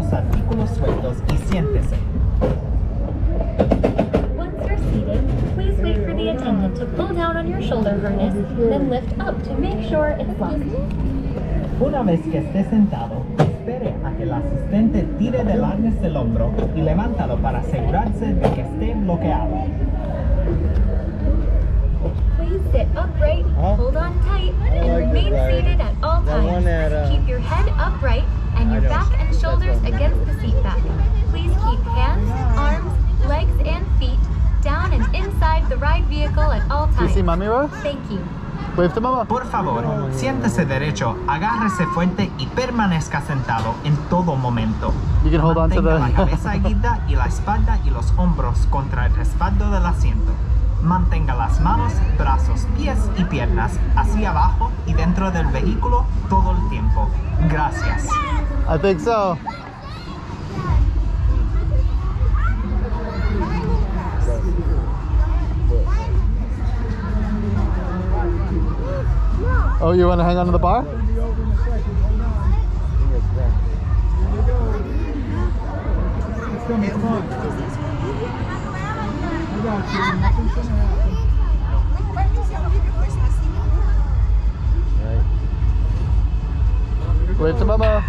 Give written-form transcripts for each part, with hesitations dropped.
los artículos sueltos y siéntese. Once you're seated, please wait for the attendant to pull down on your shoulder harness, then lift up to make sure it's locked. Una vez que esté sentado, espere a que el asistente tire del arnés del hombro y levántalo para asegurarse de que esté bloqueado. Please sit upright, hold on tight, and remain seated at all times. Keep your head upright and your back and shoulders against the seat back. Please keep hands, arms, legs, and feet down and inside the ride vehicle at all times. Do you see Mommy, Rose? Thank you. Wave to Mama. Por favor, siéntese derecho, agárrese fuerte y permanezca sentado en todo momento. You can hold on to Mantenga la the... cabeza erguida y la espalda y los hombros contra el respaldo del asiento. Mantenga las manos, brazos, pies y piernas hacia abajo y dentro del vehículo todo el tiempo. Gracias. I think so. Oh, you want to hang on to the bar? Wave to Mama.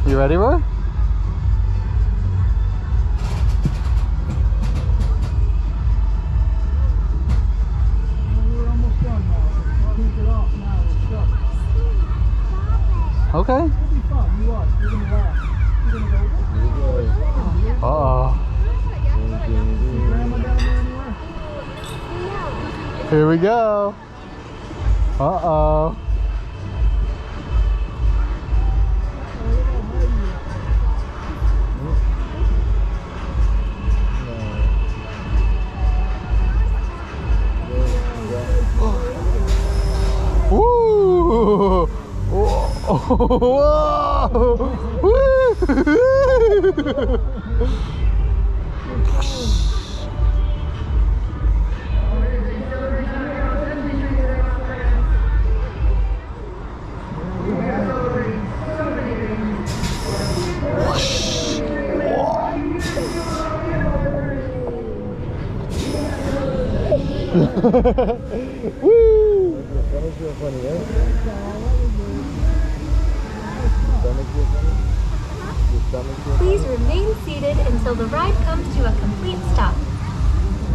You ready, Roy? Okay. Uh-oh. Here we go. Uh-oh. Woo! Whoa! Woo! Please remain seated until the ride comes to a complete stop.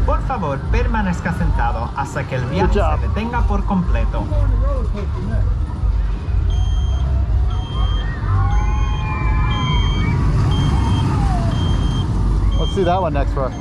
Por favor, permanezca sentado hasta que el viaje se detenga por completo. Let's see that one next, Roy.